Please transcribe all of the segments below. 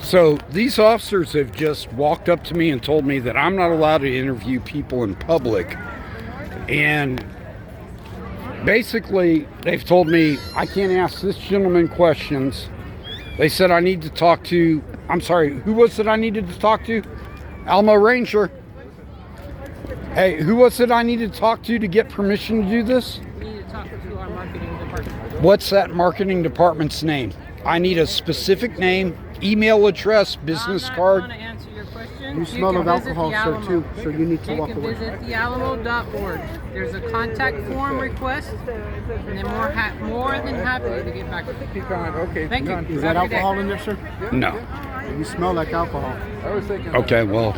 So these officers have just walked up to me and told me that I'm not allowed to interview people in public. And basically, they've told me I can't ask this gentleman questions. They said I need to talk to, I'm sorry, who was it I needed to talk to? Alamo Ranger. Hey, who was it I needed to talk to get permission to do this? We need to talk to our marketing department. What's that marketing department's name? I need a specific name, email address, business card. I'm not going to answer your question. You smell of alcohol, sir, too, so you need to walk away. You can visit thealamo.org. There's a contact form request, and they're more than happy to get back to you. Keep going. Okay. Thank you. Is that alcohol in there, sir? No. You smell like alcohol. I was thinking. Okay, well,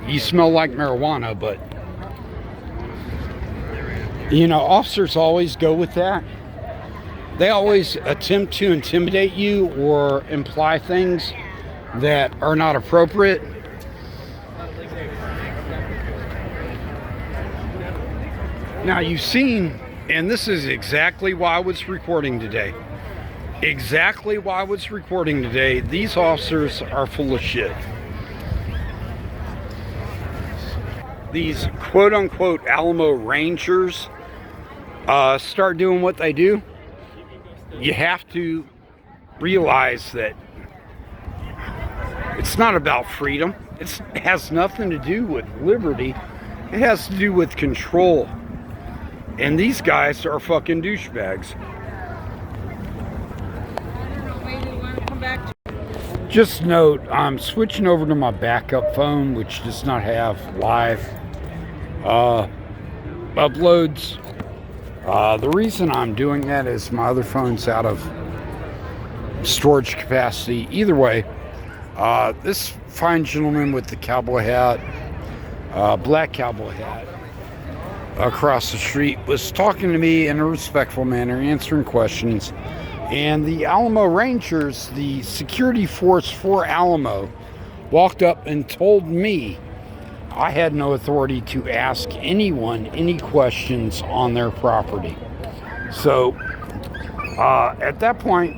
you smell like marijuana, but you know, officers always go with that. They always attempt to intimidate you or imply things that are not appropriate. Now you've seen, and this is exactly why I was recording today. Exactly why I was recording today. These officers are full of shit. These quote-unquote Alamo Rangers start doing what they do. You have to realize that it's not about freedom. It has nothing to do with liberty. It has to do with control. And these guys are fucking douchebags. Just note, I'm switching over to my backup phone, which does not have live uploads. The reason I'm doing that is my other phone's out of storage capacity. Either way, this fine gentleman with the cowboy hat, black cowboy hat, across the street was talking to me in a respectful manner, answering questions. And the Alamo Rangers, the security force for Alamo, walked up and told me I had no authority to ask anyone any questions on their property. So at that point,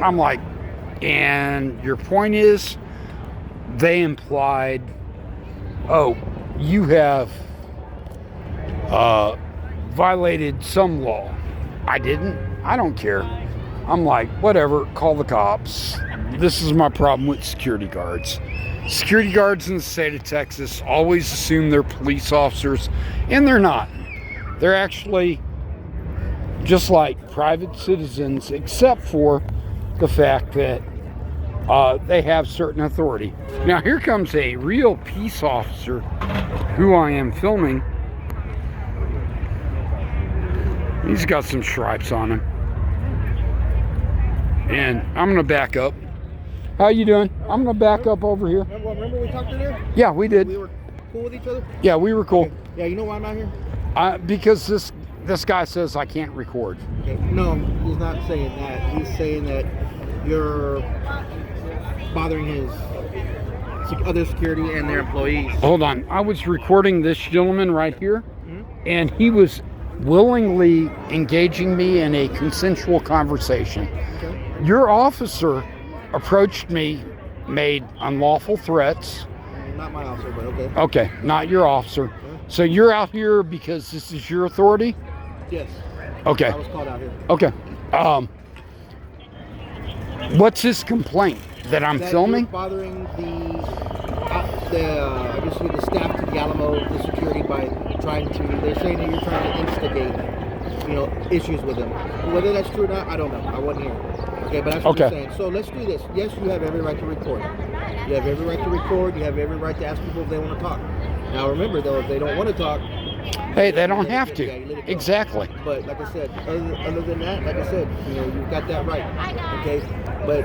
I'm like, and your point is, they implied, oh, you have violated some law. I didn't. I don't care. I'm like, whatever, call the cops. This is my problem with security guards. Security guards in the state of Texas always assume they're police officers, and they're not. They're actually just like private citizens, except for the fact that they have certain authority. Now, here comes a real peace officer who I am filming. He's got some stripes on him. And I'm going to back up. How you doing? I'm going to back up over here. Remember we talked earlier? Yeah, we did. We were cool with each other? Yeah, we were cool. Okay. Yeah, you know why I'm out here? Because this guy says I can't record. Okay. No, he's not saying that. He's saying that you're bothering his other security and their employees. Hold on. I was recording this gentleman right here, and he was willingly engaging me in a consensual conversation. Okay. Your officer approached me, made unlawful threats. Not my officer, but okay. Okay, not your officer. So you're out here because this is your authority? Yes. Okay. I was called out here. Okay. What's his complaint? That I'm That filming? you're bothering I guess the staff to the Alamo, the security, by they're saying that you're trying to instigate, issues with them. Whether that's true or not, I don't know. I wasn't here. Okay, but that's what you're saying. So let's do this. Yes, you have every right to record. You have every right to record. You have every right to ask people if they want to talk. Now remember, though, if they don't want to talk, hey, they don't have to. Yeah, exactly. But like I said, other than that, like I said, you've got that right. Okay, but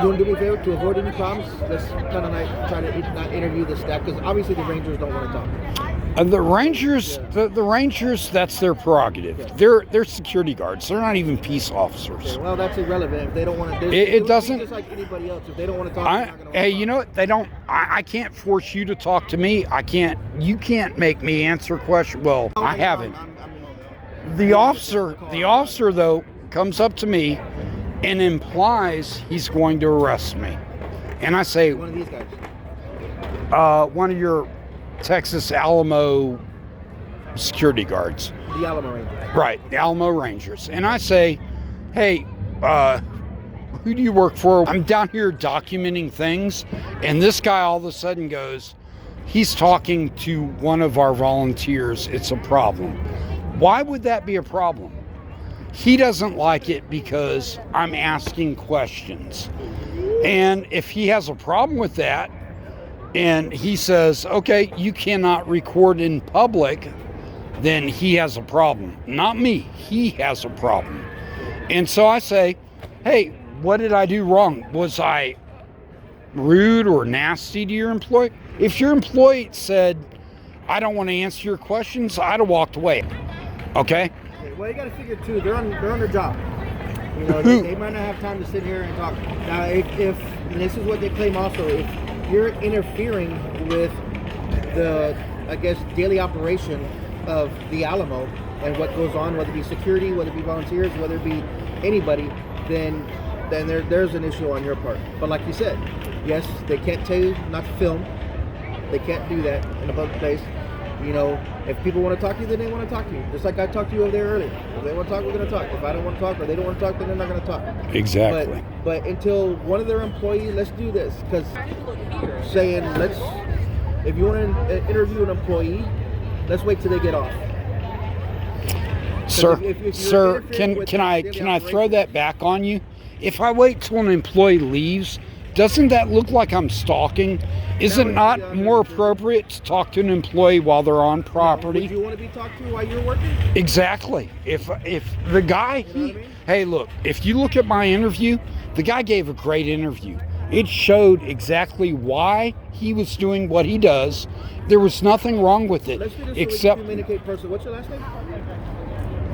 you want to do me a favor to avoid any problems? Let's kind of try to not interview the staff, because obviously the Rangers don't want to talk. The Rangers, the Rangers, that's their prerogative. Okay. They're security guards. They're not even peace officers. Okay, well, that's irrelevant. If they don't want to, it doesn't. Just like anybody else, if they don't want to talk, they're not gonna hey, talk. you know what? They don't. I can't force you to talk to me. I can't. You can't make me answer questions. Well, I haven't. The officer though comes up to me and implies he's going to arrest me. and I say, One of these guys. one of your Texas Alamo security guards. The Alamo Rangers. Right, the Alamo Rangers. And I say, hey, who do you work for? I'm down here documenting things, and this guy all of a sudden goes, he's talking to one of our volunteers. It's a problem. Why would that be a problem? He doesn't like it because I'm asking questions. And if he has a problem with that, and he says, okay, you cannot record in public, then he has a problem. Not me. He has a problem. And so I say, hey, what did I do wrong? Was I rude or nasty to your employee? If your employee said, I don't want to answer your questions, I'd have walked away. Okay? Well, you got to figure too, they're on their job. You know, they might not have time to sit here and talk. Now, if and this is what they claim also, if you're interfering with the, I guess, daily operation of the Alamo and what goes on, whether it be security, whether it be volunteers, whether it be anybody, then there's an issue on your part. But like you said, yes, they can't tell you not to film. They can't do that in a public place. You know, if people want to talk to you, then they want to talk to you. Just like I talked to you over there earlier. If they want to talk, we're going to talk. If I don't want to talk or they don't want to talk, then they're not going to talk. Exactly. But until one of their employees, let's do this. Because saying, if you want to interview an employee, let's wait till they get off. Sir, if sir, can I throw that back on you? If I wait till an employee leaves, doesn't that look like I'm stalking? Is it not more appropriate to talk to an employee while they're on property? Would you want to be talked to while you're working? Exactly. If the guy, hey, look, if you look at my interview, the guy gave a great interview. It showed exactly why he was doing what he does. There was nothing wrong with it, Let's do this except. So we can communicate personally. What's your last name?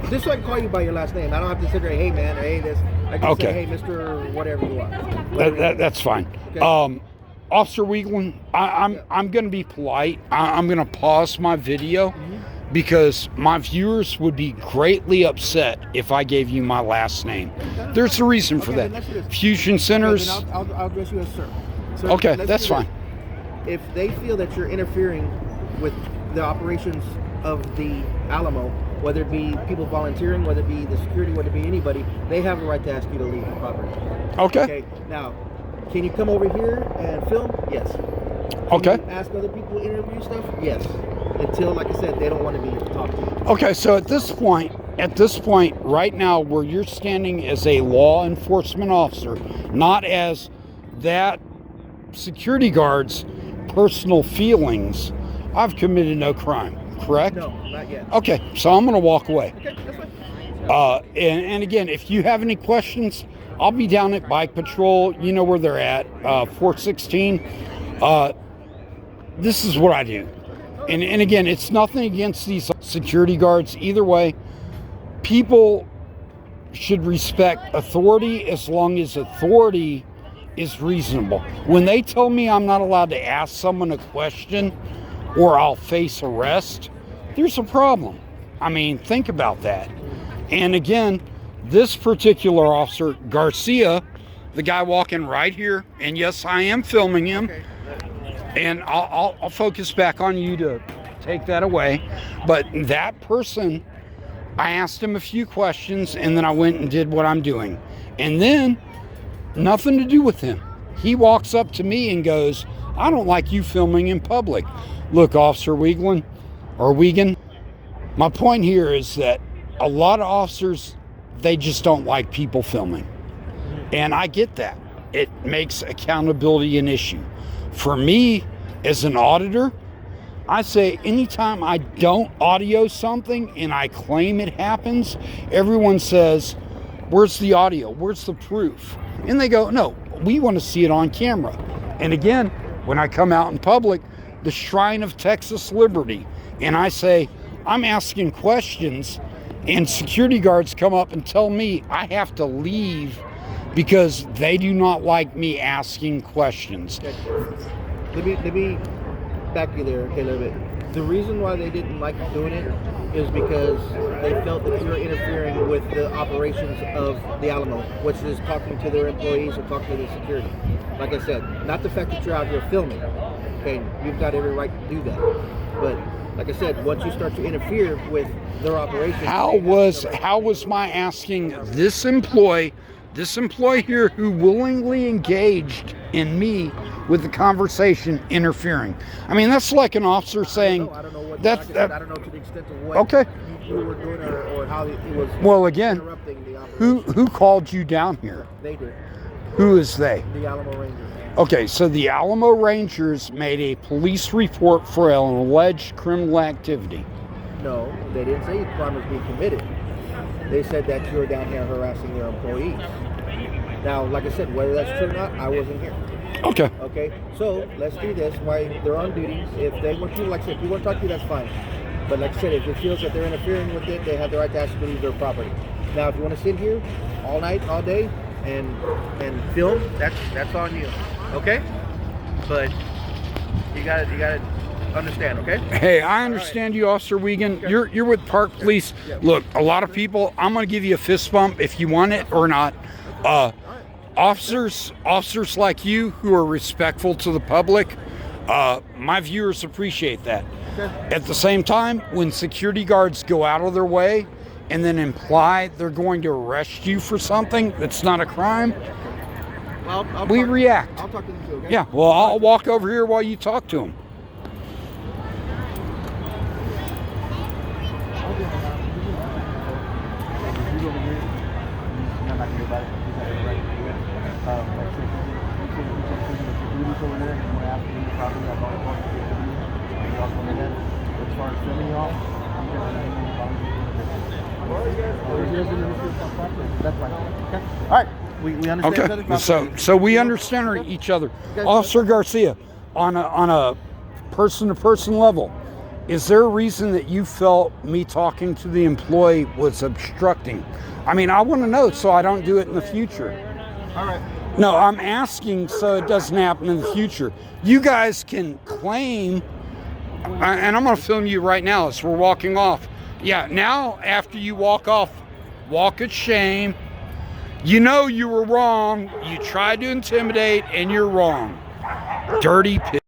Just so I can call you by your last name. I don't have to sit there, hey man, or hey this. I can say, hey Mr. Whatever you want. That's fine. Okay. Officer Weigand, I'm going to be polite. I'm going to pause my video because my viewers would be greatly upset if I gave you my last name. There's a reason for that. Fusion Centers. I'll address you as sir. So okay, that's fine. If they feel that you're interfering with the operations of the Alamo, whether it be people volunteering, whether it be the security, whether it be anybody, they have a right to ask you to leave the property. Okay. Now, can you come over here and film? Yes. Okay. Can you ask other people to interview stuff? Yes. Until, like I said, they don't want to be here to talk to you. Okay, so at this point, right now, where you're standing as a law enforcement officer, not as that security guard's personal feelings, I've committed no crime, correct? No, not yet. Okay, so I'm going to walk away. Okay, that's fine. And again, if you have any questions, I'll be down at Bike Patrol. You know where they're at, 416. This is what I do. And again, it's nothing against these security guards. Either way, people should respect authority as long as authority is reasonable. When they tell me I'm not allowed to ask someone a question or I'll face arrest, there's a problem. I mean, think about that. And again, this particular officer, Garcia, the guy walking right here, and yes, I am filming him, and I'll focus back on you to take that away. But that person, I asked him a few questions, and then I went and did what I'm doing. And then, nothing to do with him. He walks up to me and goes, I don't like you filming in public. Look, Officer Weigand, my point here is that a lot of officers, they just don't like people filming. And I get that. It makes accountability an issue. For me, as an auditor, I say anytime I don't audio something and I claim it happens, everyone says, where's the audio? Where's the proof? And they go, no, we want to see it on camera. And again, when I come out in public, the Shrine of Texas Liberty, and I say, I'm asking questions, and security guards come up and tell me I have to leave because they do not like me asking questions. Let me back you there, okay, a little bit. The reason why they didn't like doing it is because they felt that you were interfering with the operations of the Alamo, which is talking to their employees or talking to the security. Like I said, not the fact that you're out here filming. Okay, you've got every right to do that. But like I said, once you start to interfere with their operations, How was my asking this employee here who willingly engaged in me with the conversation interfering? I mean, that's like an officer saying, I don't know what. That's I don't know to the extent of what okay. you were doing or how it was. Well, again, interrupting the operation. who called you down here? They did. Who is they? The Alamo Rangers. Okay, so the Alamo Rangers made a police report for an alleged criminal activity. No, they didn't say crime was being committed. They said that you were down here harassing their employees. Now, like I said, whether that's true or not, I wasn't here. Okay. Okay, so let's do this while they're on duty. If they want to, like I said, if you want to talk to you, that's fine. But like I said, if it feels that they're interfering with it, they have the right to ask you to leave their property. Now, if you want to sit here all night, all day, and film, that's on you. Okay? But you gotta understand, okay? Hey, I understand you, Officer Weigand. Okay. You're with Park Police. Yeah. Look, a lot of people, I'm gonna give you a fist bump if you want it or not. Officers like you who are respectful to the public, my viewers appreciate that. Okay. At the same time, when security guards go out of their way and then imply they're going to arrest you for something that's not a crime, we react. I'll talk to them too, okay? Yeah, well, I'll walk over here while you talk to them. All right. We understand. Okay. So we understand each other. Officer Garcia, on a person-to-person level, is there a reason that you felt me talking to the employee was obstructing? I mean, I want to know so I don't do it in the future. All right. No, I'm asking so it doesn't happen in the future. You guys can claim, and I'm going to film you right now as we're walking off. Yeah, now after you walk off, walk of shame. You know you were wrong. You tried to intimidate and you're wrong. Dirty pig.